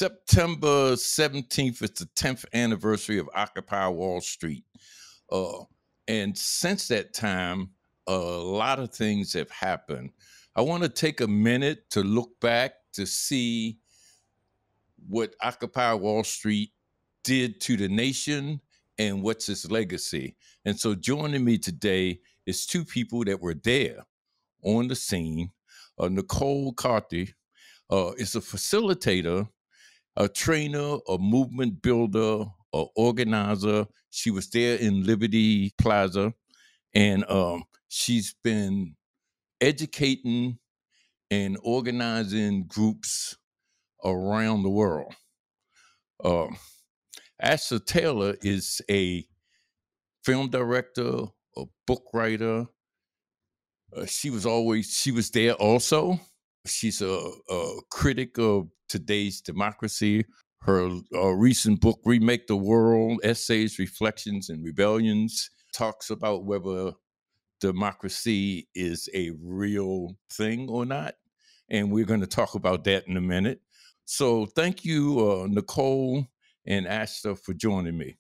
September 17th is the 10th anniversary of Occupy Wall Street. And since that time, a lot of things have happened. I want to take a minute to look back to see what Occupy Wall Street did to the nation and what's its legacy. And so joining me today is two people that were there on the scene. Nicole Carty is a facilitator, a trainer, a movement builder, an organizer. She was there in Liberty Plaza, and she's been educating and organizing groups around the world. Astra Taylor is a film director, a book writer. She was there also. She's a critic of today's democracy. Her recent book, Remake the World, Essays, Reflections, and Rebellions, talks about whether democracy is a real thing or not. And we're going to talk about that in a minute. So thank you, Nicole and Astra, for joining me.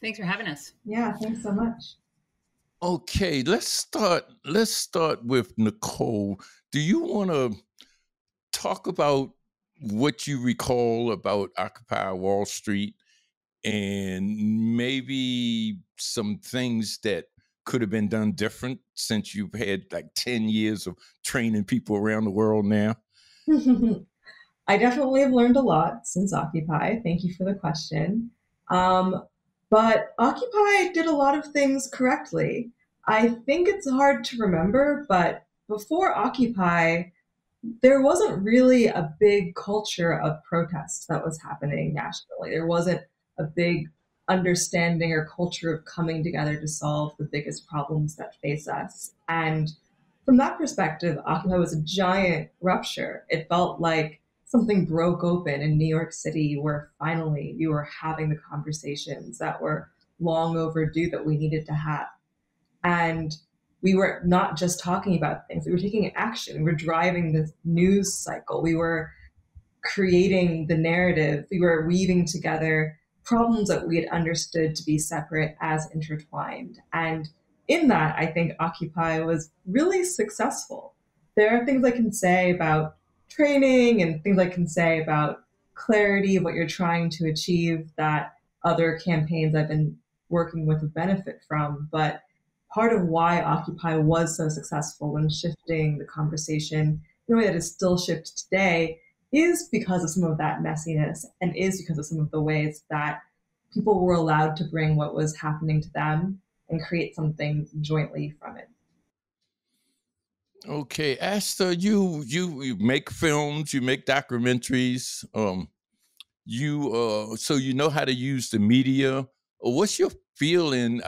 Thanks for having us. Yeah, thanks so much. Okay, let's start with Nicole. Do you want to talk about what you recall about Occupy Wall Street and maybe some things that could have been done different since you've had like 10 years of training people around the world now? I definitely have learned a lot since Occupy. Thank you for the question. But Occupy did a lot of things correctly. I think it's hard to remember, but before Occupy, there wasn't really a big culture of protest that was happening nationally. There wasn't a big understanding or culture of coming together to solve the biggest problems that face us. And from that perspective, Occupy was a giant rupture. It felt like something broke open in New York City, where finally we were having the conversations that were long overdue that we needed to have. And we were not just talking about things, we were taking action. We were driving the news cycle. We were creating the narrative. We were weaving together problems that we had understood to be separate as intertwined. And in that, I think Occupy was really successful. There are things I can say about training and things I can say about clarity of what you're trying to achieve that other campaigns I've been working with benefit from. But part of why Occupy was so successful in shifting the conversation in a way that is still shifted today is because of some of that messiness and is because of some of the ways that people were allowed to bring what was happening to them and create something jointly from it. Okay, Asta, you make films, you make documentaries. So you know how to use the media. What's your feeling?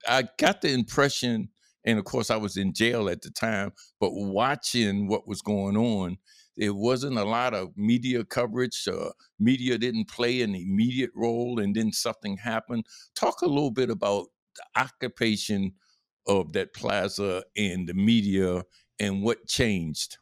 I got the impression, and of course I was in jail at the time, but watching what was going on, there wasn't a lot of media coverage. Media didn't play an immediate role, and then something happened. Talk a little bit about the occupation of that plaza and the media and what changed.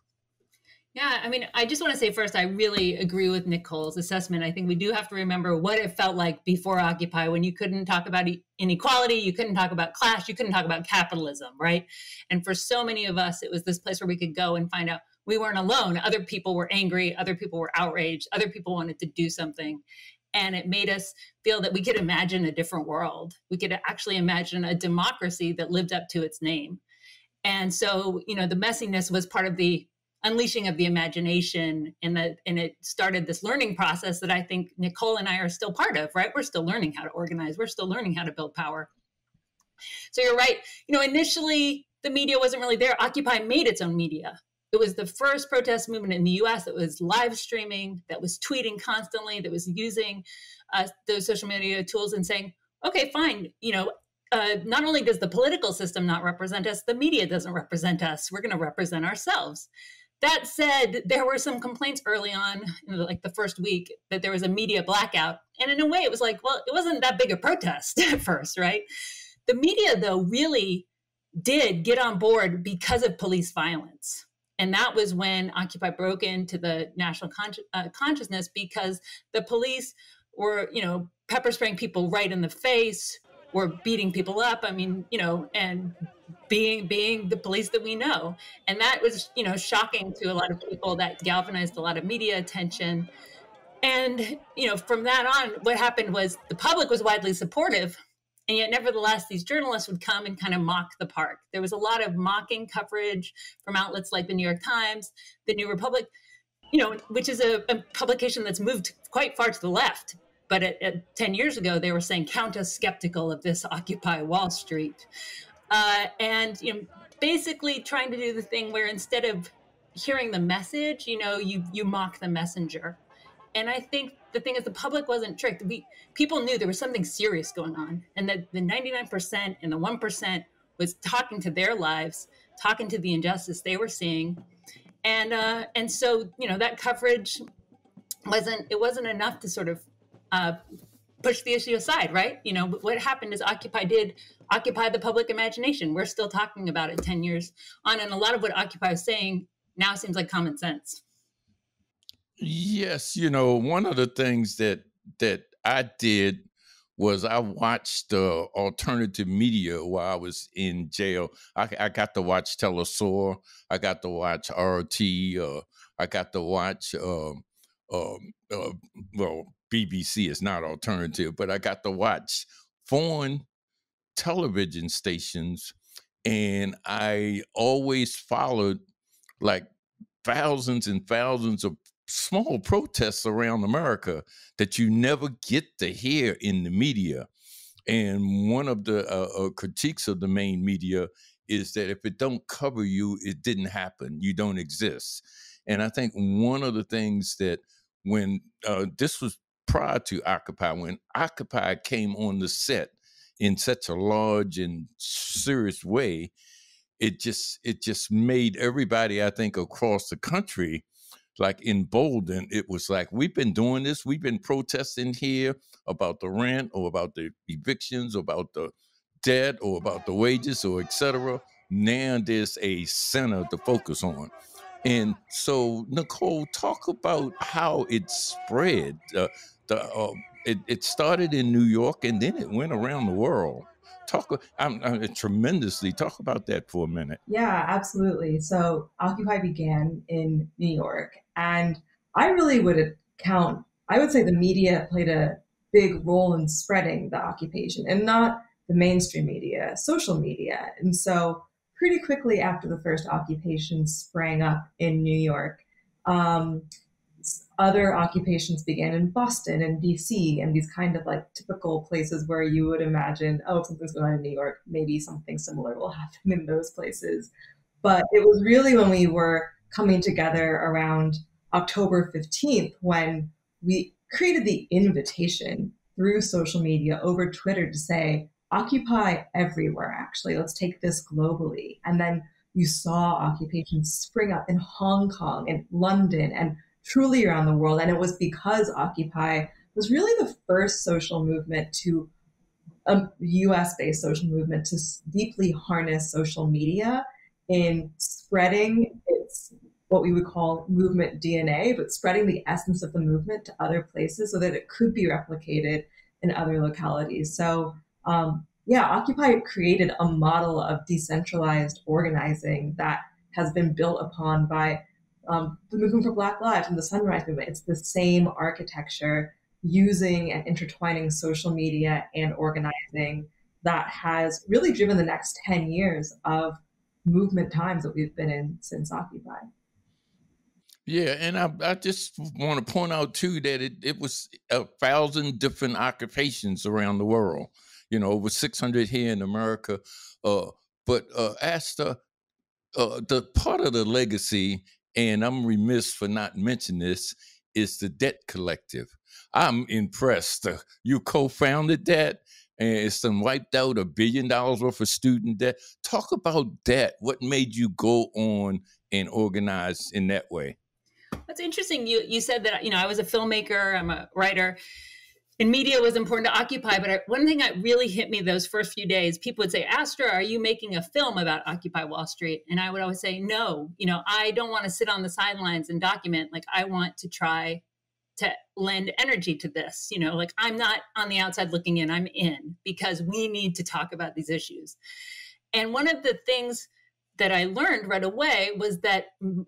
Yeah, I mean, I just want to say first, I really agree with Nicole's assessment. I think we do have to remember what it felt like before Occupy, when you couldn't talk about inequality, you couldn't talk about class, you couldn't talk about capitalism, right? And for so many of us, it was this place where we could go and find out we weren't alone. Other people were angry, other people were outraged, other people wanted to do something. And it made us feel that we could imagine a different world. We could actually imagine a democracy that lived up to its name. And so, you know, the messiness was part of the unleashing of the imagination, and it started this learning process that I think Nicole and I are still part of, right? We're still learning how to organize. We're still learning how to build power. So you're right. You know, initially the media wasn't really there. Occupy made its own media. It was the first protest movement in the US that was live streaming, that was tweeting constantly, that was using those social media tools and saying, okay, fine, you know, not only does the political system not represent us, the media doesn't represent us. We're going to represent ourselves. That said, there were some complaints early on, like the first week, that there was a media blackout. And in a way, it was like, well, it wasn't that big a protest at first, right? The media, though, really did get on board because of police violence. And that was when Occupy broke into the national consciousness, because the police were, pepper spraying people right in the face, or beating people up. I mean, and being the police that we know. And that was, shocking to a lot of people. That galvanized a lot of media attention. And, from that on, what happened was the public was widely supportive. And yet, nevertheless, these journalists would come and kind of mock the park. There was a lot of mocking coverage from outlets like the New York Times, the New Republic, which is a publication that's moved quite far to the left. But at 10 years ago, they were saying, count us skeptical of this Occupy Wall Street. And, basically trying to do the thing where instead of hearing the message, you mock the messenger. And I think the thing is, the public wasn't tricked. People knew there was something serious going on, and that the 99% and the 1% was talking to their lives, talking to the injustice they were seeing. And so, that coverage wasn't enough to sort of push the issue aside, right? What happened is Occupy did occupy the public imagination. We're still talking about it 10 years on, and a lot of what Occupy is saying now seems like common sense. Yes, one of the things that I did was I watched alternative media while I was in jail. I got to watch Telesaur. I got to watch RT. I got to watch, BBC is not alternative, but I got to watch foreign television stations. And I always followed like thousands and thousands of small protests around America that you never get to hear in the media. And one of the critiques of the main media is that if it don't cover you, it didn't happen. You don't exist. And I think one of the things that when this was prior to Occupy, when Occupy came on the set in such a large and serious way, it just made everybody, I think, across the country like emboldened. It was like, we've been doing this. We've been protesting here about the rent or about the evictions or about the debt or about the wages or et cetera. Now there's a center to focus on. And so, Nicole, talk about how it spread. It started in New York and then it went around the world. Tremendously. Talk about that for a minute. Yeah, absolutely. So Occupy began in New York, and I really would say the media played a big role in spreading the occupation, and not the mainstream media, social media. And so pretty quickly after the first occupation sprang up in New York, other occupations began in Boston and DC, and these kind of like typical places where you would imagine, oh, if something's going on in New York, maybe something similar will happen in those places. But it was really when we were coming together around October 15th when we created the invitation through social media over Twitter to say, Occupy everywhere, actually. Let's take this globally. And then you saw occupations spring up in Hong Kong and London and truly around the world. And it was because Occupy was really the first social movement to a US-based social movement to deeply harness social media in spreading its what we would call movement DNA, but spreading the essence of the movement to other places so that it could be replicated in other localities. So Occupy created a model of decentralized organizing that has been built upon by the movement for Black Lives and the Sunrise Movement. It's the same architecture using and intertwining social media and organizing that has really driven the next 10 years of movement times that we've been in since Occupy. Yeah, and I just want to point out too that it was 1,000 different occupations around the world. Over 600 here in America. But Astra, the part of the legacy, and I'm remiss for not mentioning this, is the Debt Collective. I'm impressed. You co-founded that, and it's done wiped out $1 billion worth of student debt. Talk about that. What made you go on and organize in that way? That's interesting. You said that, I was a filmmaker, I'm a writer. and media was important to Occupy. But one thing that really hit me those first few days, people would say, Astra, are you making a film about Occupy Wall Street? And I would always say, no, I don't want to sit on the sidelines and document. Like, I want to try to lend energy to this, like, I'm not on the outside looking in, I'm in, because we need to talk about these issues. And one of the things that I learned right away was that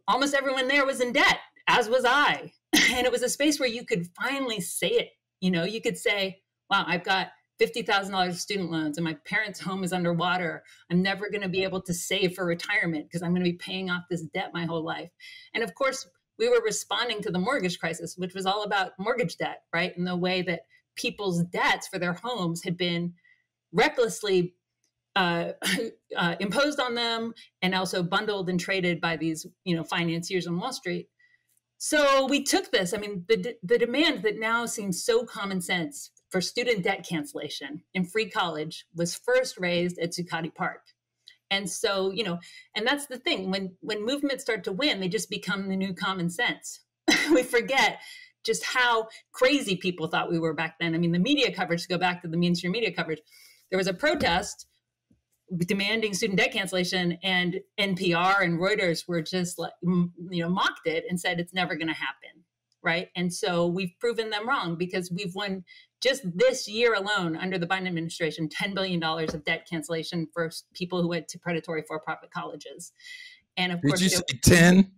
almost everyone there was in debt, as was I. And it was a space where you could finally say it. You could say, wow, I've got $50,000 of student loans and my parents' home is underwater. I'm never going to be able to save for retirement because I'm going to be paying off this debt my whole life. And of course, we were responding to the mortgage crisis, which was all about mortgage debt, right? And the way that people's debts for their homes had been recklessly imposed on them, and also bundled and traded by these, financiers on Wall Street. So we took this. I mean, the demand that now seems so common sense for student debt cancellation and free college was first raised at Zuccotti Park. And so, and that's the thing, when movements start to win, they just become the new common sense. We forget just how crazy people thought we were back then. I mean, the media coverage, to go back to the mainstream media coverage, there was a protest demanding student debt cancellation, and NPR and Reuters were just like, mocked it and said it's never going to happen, right? And so we've proven them wrong, because we've won just this year alone under the Biden administration $10 billion of debt cancellation for people who went to predatory for-profit colleges. And of course, did you say 10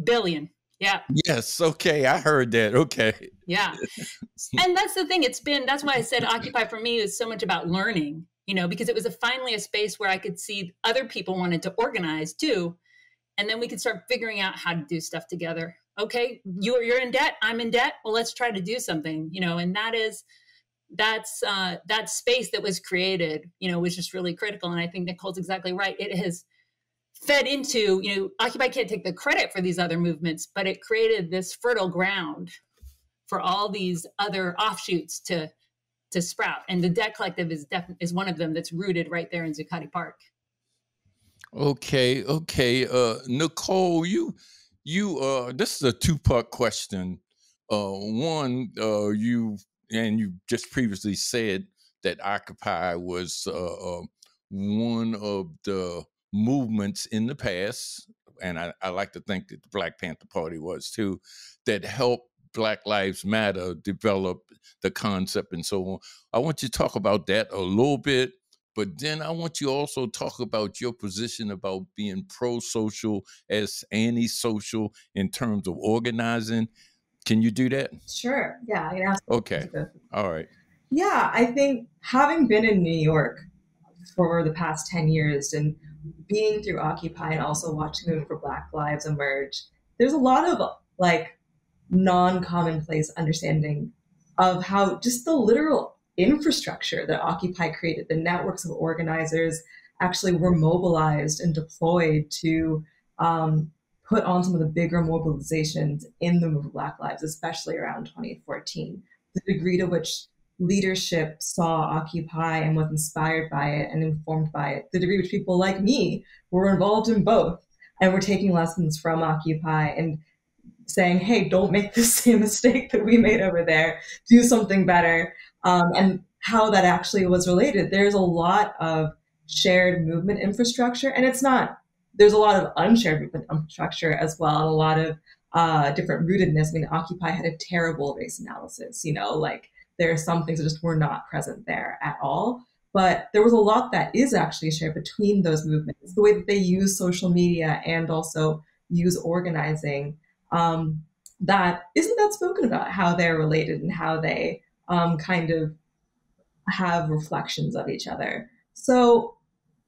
billion? Yeah. Yes. Okay. I heard that. Okay. Yeah. And that's the thing. That's why I said Occupy for me is so much about learning, because it was finally a space where I could see other people wanted to organize too. And then we could start figuring out how to do stuff together. Okay, you're in debt, I'm in debt. Well, let's try to do something, and that's that space that was created, was just really critical. And I think Nicole's exactly right. It has fed into, Occupy can't take the credit for these other movements, but it created this fertile ground for all these other offshoots to sprout. And the Debt Collective is one of them that's rooted right there in Zuccotti Park. Okay. Nicole, you this is a two-part question. One, you just previously said that Occupy was one of the movements in the past, and I like to think that the Black Panther Party was too, that helped Black Lives Matter develop the concept and so on. I want you to talk about that a little bit, but then I want you also talk about your position about being pro-social as anti-social in terms of organizing. Can you do that? Sure. Yeah. Okay. All right. Yeah, I think having been in New York for the past 10 years and being through Occupy and also watching Movement for Black Lives emerge, there's a lot of non-commonplace understanding of how just the literal infrastructure that Occupy created, the networks of organizers actually were mobilized and deployed to put on some of the bigger mobilizations in the movement of Black Lives, especially around 2014. The degree to which leadership saw Occupy and was inspired by it and informed by it, the degree to which people like me were involved in both and were taking lessons from Occupy and saying, hey, don't make the same mistake that we made over there, do something better, and how that actually was related. There's a lot of shared movement infrastructure, and there's a lot of unshared movement infrastructure as well, and a lot of different rootedness. I mean, Occupy had a terrible race analysis, there are some things that just were not present there at all. But there was a lot that is actually shared between those movements, the way that they use social media and also use organizing. That isn't that spoken about, how they're related and how they kind of have reflections of each other. So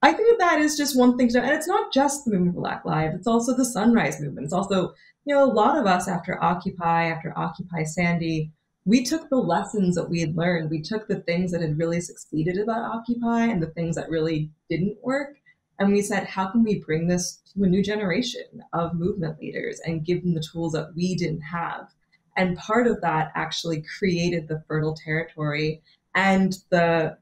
I think that is just one thing to know. And it's not just the movement for Black Lives, it's also the Sunrise Movement. It's also, a lot of us after Occupy Sandy, we took the lessons that we had learned. We took the things that had really succeeded about Occupy and the things that really didn't work. And we said, how can we bring this to a new generation of movement leaders and give them the tools that we didn't have? And part of that actually created the fertile territory and the,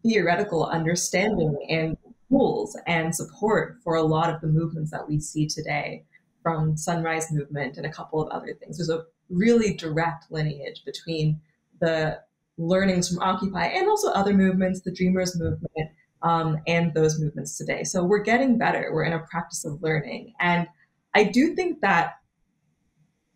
theoretical understanding and tools and support for a lot of the movements that we see today, from Sunrise Movement and a couple of other things. There's a really direct lineage between the learnings from Occupy and also other movements, the Dreamers movement, and those movements today. So we're getting better. We're in a practice of learning. And I do think that,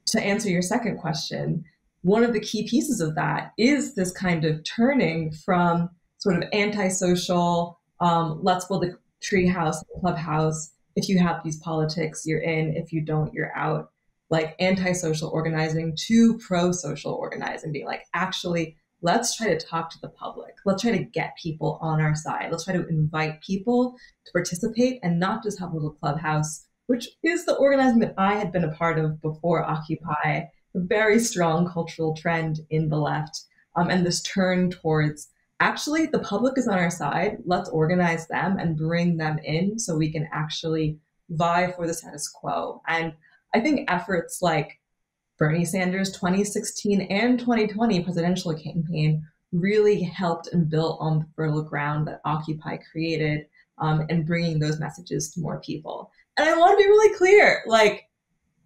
to answer your second question, one of the key pieces of that is this kind of turning from sort of antisocial, let's build a treehouse, clubhouse. If you have these politics, you're in. If you don't, you're out. Like antisocial organizing to pro-social organizing, being like, actually, let's try to talk to the public. Let's try to get people on our side. Let's try to invite people to participate and not just have a little clubhouse, which is the organizing that I had been a part of before Occupy, a very strong cultural trend in the left, and this turn towards, actually, the public is on our side. Let's organize them and bring them in so we can actually vie for the status quo. And I think efforts like Bernie Sanders' 2016 and 2020 presidential campaign really helped and built on the fertile ground that Occupy created, and bringing those messages to more people. And I want to be really clear, like,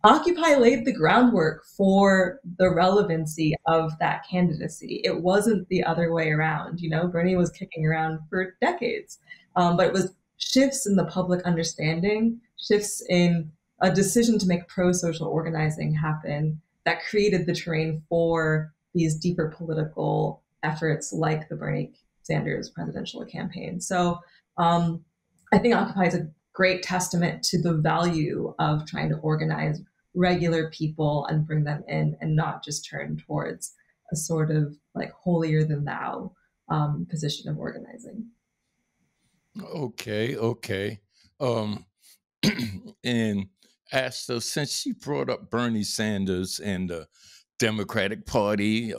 Occupy laid the groundwork for the relevancy of that candidacy. It wasn't the other way around. You know, Bernie was kicking around for decades, but it was shifts in the public understanding, shifts in a decision to make pro-social organizing happen that created the terrain for these deeper political efforts like the Bernie Sanders presidential campaign. So I think Occupy is a great testament to the value of trying to organize regular people and bring them in and not just turn towards a sort of like holier than thou position of organizing. Okay. And Asta, since she brought up Bernie Sanders and the Democratic Party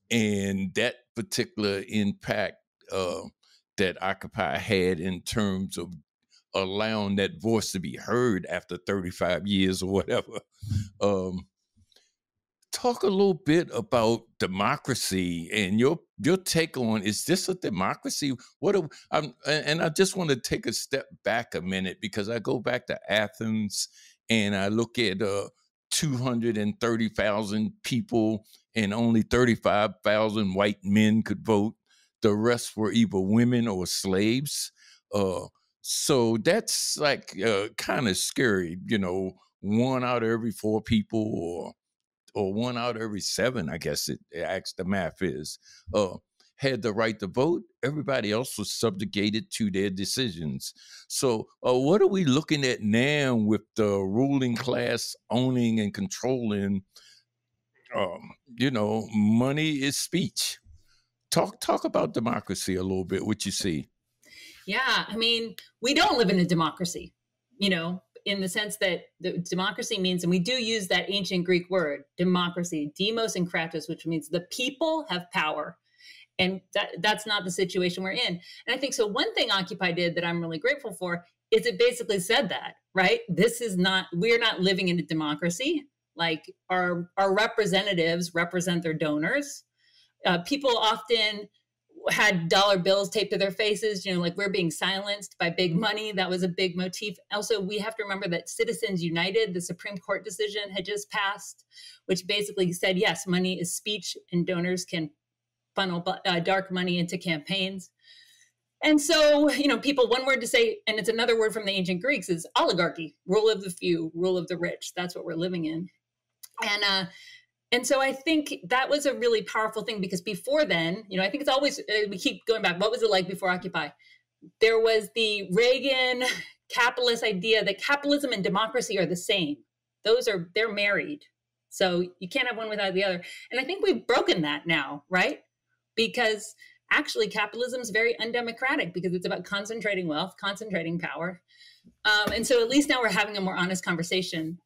and that particular impact that Occupy had in terms of allowing that voice to be heard after 35 years or whatever, talk a little bit about democracy and your take on, is this a democracy? And I just want to take a step back a minute, because I go back to Athens and I look at 230,000 people and only 35,000 white men could vote. The rest were either women or slaves. So that's like kind of scary, you know, 1 out of every 4 people or 1 out of every 7, I guess the math is, had the right to vote. Everybody else was subjugated to their decisions. So what are we looking at now with the ruling class owning and controlling, you know, money is speech? Talk about democracy a little bit, what you see. Yeah, I mean, we don't live in a democracy, you know, in the sense that the democracy means, and we do use that ancient Greek word, democracy, demos and kratos, which means the people have power. And that's not the situation we're in. And I think so one thing Occupy did that I'm really grateful for is it basically said that, right? We're not living in a democracy. Like our representatives represent their donors. People often had dollar bills taped to their faces, you know, like we're being silenced by big money. That was a big motif. Also, we have to remember that Citizens United, the Supreme Court decision, had just passed, which basically said, yes, money is speech and donors can funnel dark money into campaigns. And so, you know, people, one word to say, and it's another word from the ancient Greeks, is oligarchy, rule of the few, rule of the rich. That's what we're living in. And so I think that was a really powerful thing, because before then, you know, I think it's always, we keep going back. What was it like before Occupy? There was the Reagan capitalist idea that capitalism and democracy are the same. They're married. So you can't have one without the other. And I think we've broken that now, right? Because actually capitalism is very undemocratic, because it's about concentrating wealth, concentrating power. And so at least now we're having a more honest conversation.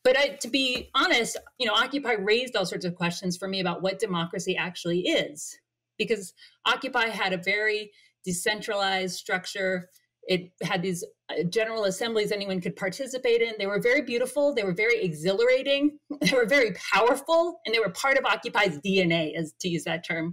But to be honest, you know, Occupy raised all sorts of questions for me about what democracy actually is, because Occupy had a very decentralized structure. It had these general assemblies anyone could participate in. They were very beautiful. They were very exhilarating. They were very powerful, and they were part of Occupy's DNA, as to use that term.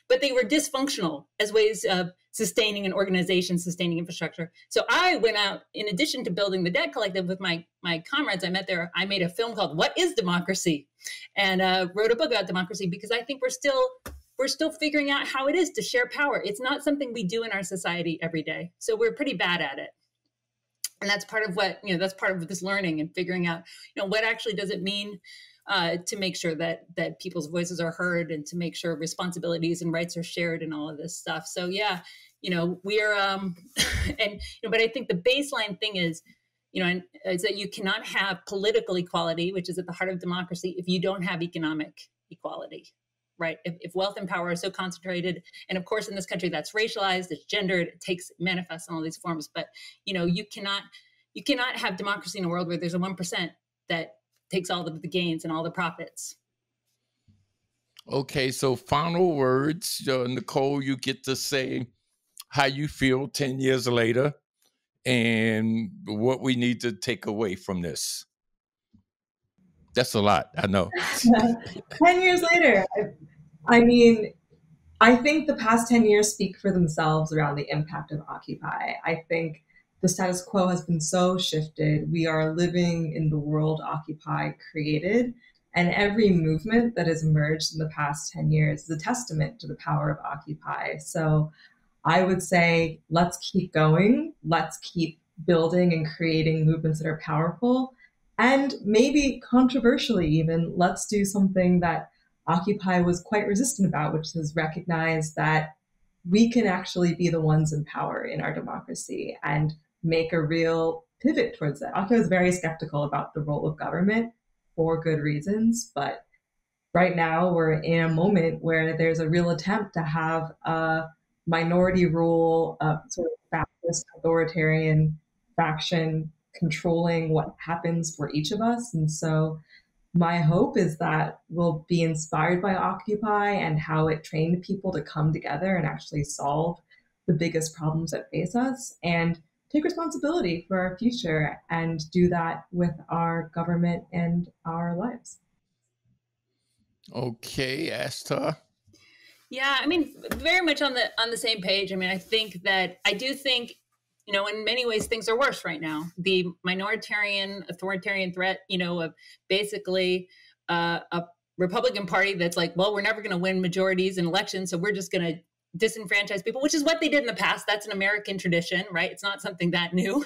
But they were dysfunctional as ways of sustaining an organization, sustaining infrastructure. So I went out, in addition to building the Debt Collective with my comrades I met there, I made a film called What is Democracy? And wrote a book about democracy, because I think we're still figuring out how it is to share power. It's not something we do in our society every day. So we're pretty bad at it. And that's part of what, that's part of this learning and figuring out, what actually does it mean to make sure that people's voices are heard, and to make sure responsibilities and rights are shared, and all of this stuff. So yeah, we are, but I think the baseline thing is, is that you cannot have political equality, which is at the heart of democracy, if you don't have economic equality. Right. If wealth and power are so concentrated, and of course in this country that's racialized, it's gendered, it manifests in all these forms. But you cannot have democracy in a world where there's a 1% that takes all the gains and all the profits. Okay, so final words, Nicole. You get to say how you feel 10 years later, and what we need to take away from this. That's a lot, I know. 10 years later, I mean, I think the past 10 years speak for themselves around the impact of Occupy. I think the status quo has been so shifted. We are living in the world Occupy created, and every movement that has emerged in the past 10 years is a testament to the power of Occupy. So I would say, let's keep going. Let's keep building and creating movements that are powerful. And maybe controversially even, let's do something that Occupy was quite resistant about, which is recognize that we can actually be the ones in power in our democracy and make a real pivot towards that. Occupy was very skeptical about the role of government for good reasons, but right now we're in a moment where there's a real attempt to have a minority rule, sort of fascist authoritarian faction controlling what happens for each of us. And so my hope is that we'll be inspired by Occupy and how it trained people to come together and actually solve the biggest problems that face us, and take responsibility for our future, and do that with our government and our lives. Okay, Astra. Yeah, I mean, very much on the same page. I mean, I do think, in many ways things are worse right now. The minoritarian, authoritarian threat, of basically a Republican Party that's like, well, we're never going to win majorities in elections, so we're just going to disenfranchise people, which is what they did in the past. That's an American tradition, right? It's not something that new.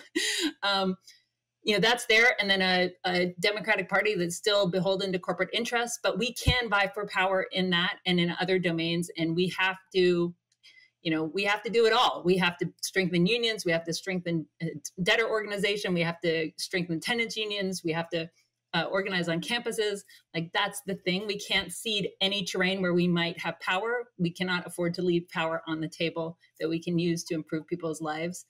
That's there. And then a Democratic Party that's still beholden to corporate interests, but we can vie for power in that and in other domains. And we have to do it all. We have to strengthen unions. We have to strengthen debtor organization. We have to strengthen tenants unions. We have to organize on campuses. Like, that's the thing. We can't cede any terrain where we might have power. We cannot afford to leave power on the table that we can use to improve people's lives.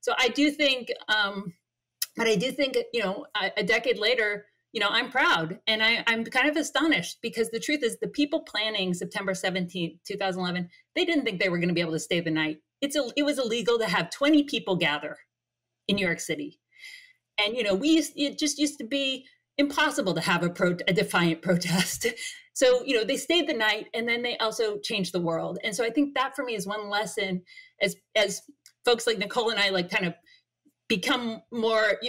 So I do think, but I do think, a decade later, I'm proud, and I'm kind of astonished, because the truth is the people planning September 17th, 2011, they didn't think they were going to be able to stay the night. It was illegal to have 20 people gather in New York City. And, it just used to be impossible to have a defiant protest. So, they stayed the night, and then they also changed the world. And so I think that for me is one lesson, as folks like Nicole and I kind of become more,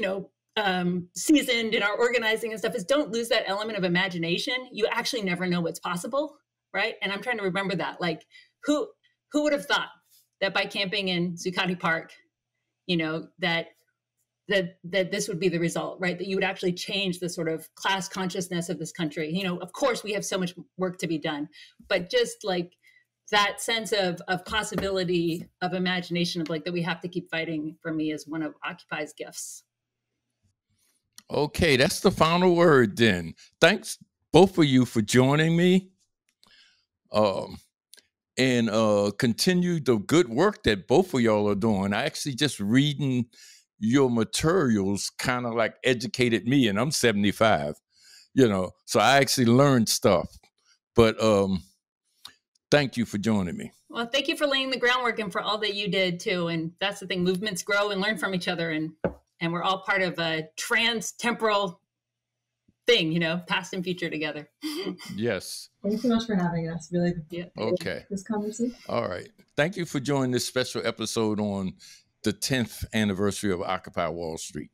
seasoned in our organizing and stuff, is don't lose that element of imagination. You actually never know what's possible, right? And I'm trying to remember that. Like, who would have thought that by camping in Zuccotti Park, that this would be the result, right? That you would actually change the sort of class consciousness of this country. Of course, we have so much work to be done, but just like that sense of possibility, of imagination, of that we have to keep fighting, for me, is one of Occupy's gifts. Okay, that's the final word then. Thanks, both of you, for joining me. And continue the good work that both of y'all are doing. I actually just reading your materials kind of educated me, and I'm 75, so I actually learned stuff. But thank you for joining me. Well, thank you for laying the groundwork and for all that you did too. And that's the thing, movements grow and learn from each other. And we're all part of a trans-temporal thing, you know, past and future together. Yes. Thanks so much for having us. Really, Okay. This conversation. All right. Thank you for joining this special episode on the 10th anniversary of Occupy Wall Street.